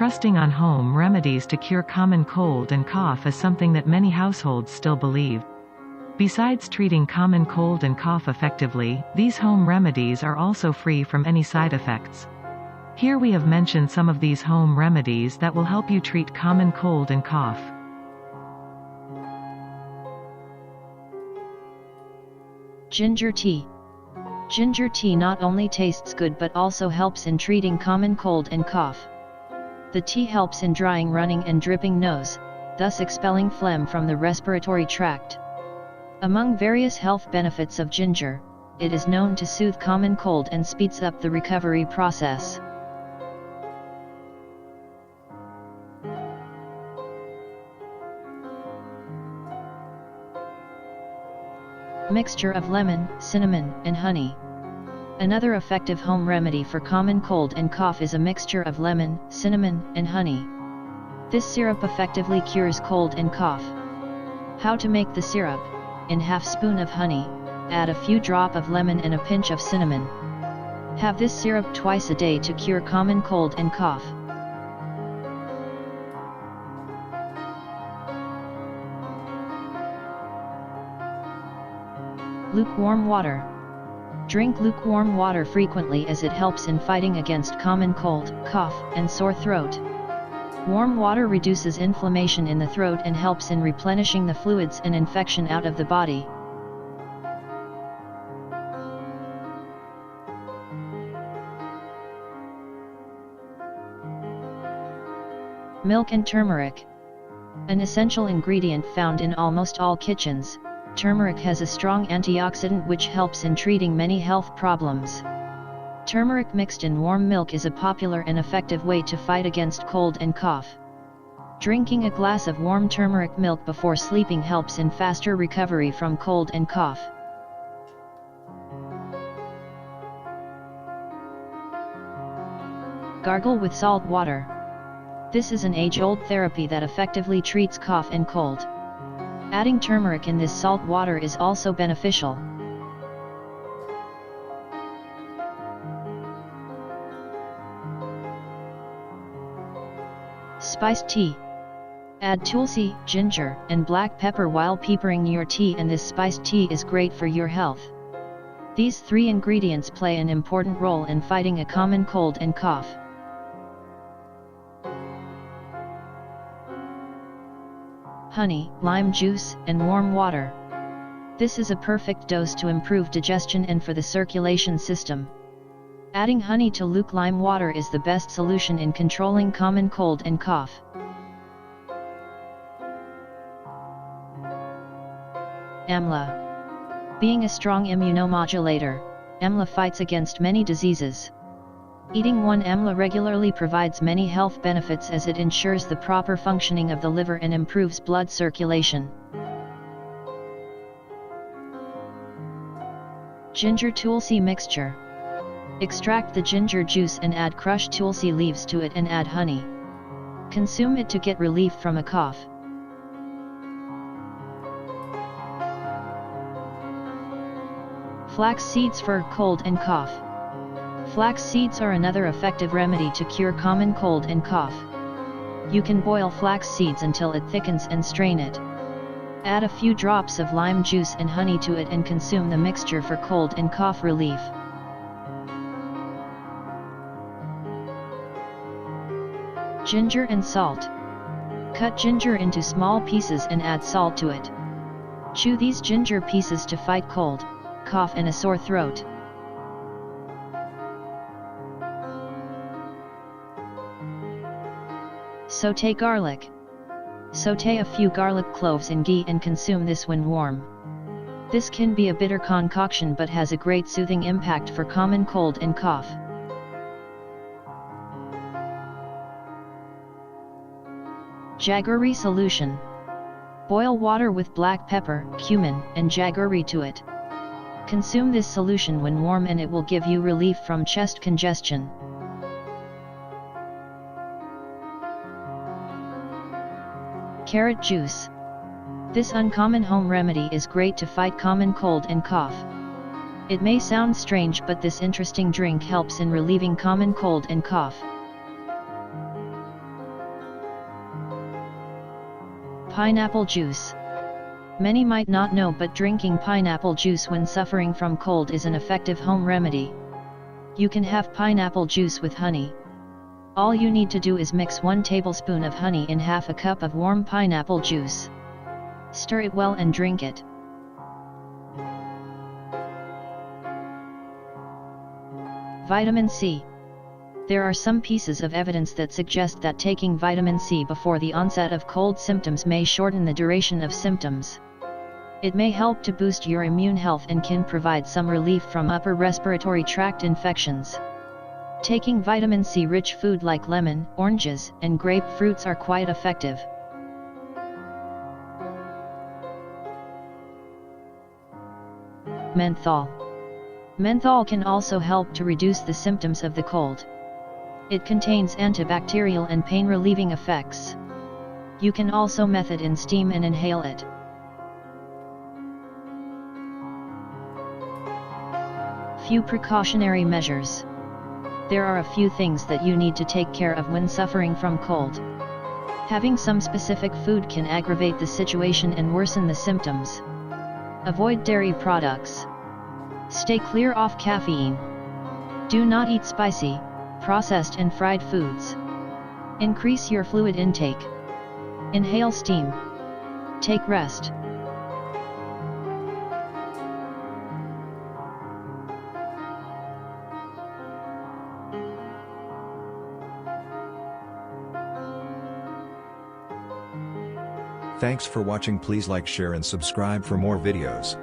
trusting on home remedies to cure common cold and cough is something that many households still believe. Besides treating common cold and cough effectively, these home remedies are also free from any side effects. Here we have mentioned some of these home remedies that will help you treat common cold and cough. Ginger tea. Ginger tea not only tastes good but also helps in treating common cold and cough. The tea helps in drying running and dripping nose, thus expelling phlegm from the respiratory tract. Among various health benefits of ginger, it is known to soothe common cold and speeds up the recovery process. Mixture of lemon, cinnamon, and honey. Another effective home remedy for common cold and cough is a mixture of lemon, cinnamon, and honey. This syrup effectively cures cold and cough. How to make the syrup? In half spoon of honey, add a few drop of lemon and a pinch of cinnamon. Have this syrup twice a day to cure common cold and cough. Lukewarm water. Drink lukewarm water frequently as it helps in fighting against common cold, cough, and sore throat. Warm water reduces inflammation in the throat and helps in replenishing the fluids and infection out of the body. Milk and turmeric. An essential ingredient found in almost all kitchens, turmeric has a strong antioxidant which helps in treating many health problems. Turmeric mixed in warm milk is a popular and effective way to fight against cold and cough. Drinking a glass of warm turmeric milk before sleeping helps in faster recovery from cold and cough. Gargle with salt water. This is an age-old therapy that effectively treats cough and cold. Adding turmeric in this salt water is also beneficial. Spiced tea. Add tulsi, ginger, and black pepper while peppering your tea, and this spiced tea is great for your health. These three ingredients play an important role in fighting a common cold and cough. Honey, lime juice, and warm water. This is a perfect dose to improve digestion and for the circulation system. Adding honey to lukewarm water is the best solution in controlling common cold and cough. Amla. Being a strong immunomodulator, amla fights against many diseases. Eating one amla regularly provides many health benefits as it ensures the proper functioning of the liver and improves blood circulation. Ginger tulsi mixture. Extract the ginger juice and add crushed tulsi leaves to it and add honey. Consume it to get relief from a cough. Flax seeds for cold and cough. Flax seeds are another effective remedy to cure common cold and cough. You can boil flax seeds until it thickens and strain it. Add a few drops of lime juice and honey to it and consume the mixture for cold and cough relief. Ginger and salt. Cut ginger into small pieces and add salt to it. Chew these ginger pieces to fight cold, cough, and a sore throat. Sauté garlic. Sauté a few garlic cloves in ghee and consume this when warm. This can be a bitter concoction but has a great soothing impact for common cold and cough. Jaggery solution. Boil water with black pepper, cumin, and jaggery to it. Consume this solution when warm and it will give you relief from chest congestion. Carrot juice. This uncommon home remedy is great to fight common cold and cough. It may sound strange, but this interesting drink helps in relieving common cold and cough. Pineapple juice. Many might not know, but drinking pineapple juice when suffering from cold is an effective home remedy. You can have pineapple juice with honey. All you need to do is mix 1 tablespoon of honey in half a cup of warm pineapple juice. Stir it well and drink it. Vitamin C. There are some pieces of evidence that suggest that taking vitamin C before the onset of cold symptoms may shorten the duration of symptoms. It may help to boost your immune health and can provide some relief from upper respiratory tract infections. Taking vitamin C-rich food like lemon, oranges, and grapefruits are quite effective. Menthol. Menthol can also help to reduce the symptoms of the cold. It contains antibacterial and pain-relieving effects. You can also method in steam and inhale it. Few precautionary measures. There are a few things that you need to take care of when suffering from cold. Having some specific food can aggravate the situation and worsen the symptoms. Avoid dairy products. Stay clear of caffeine. Do not eat spicy, processed and fried foods. Increase your fluid intake. Inhale steam. Take rest. Thanks for watching. Please like, share and subscribe for more videos.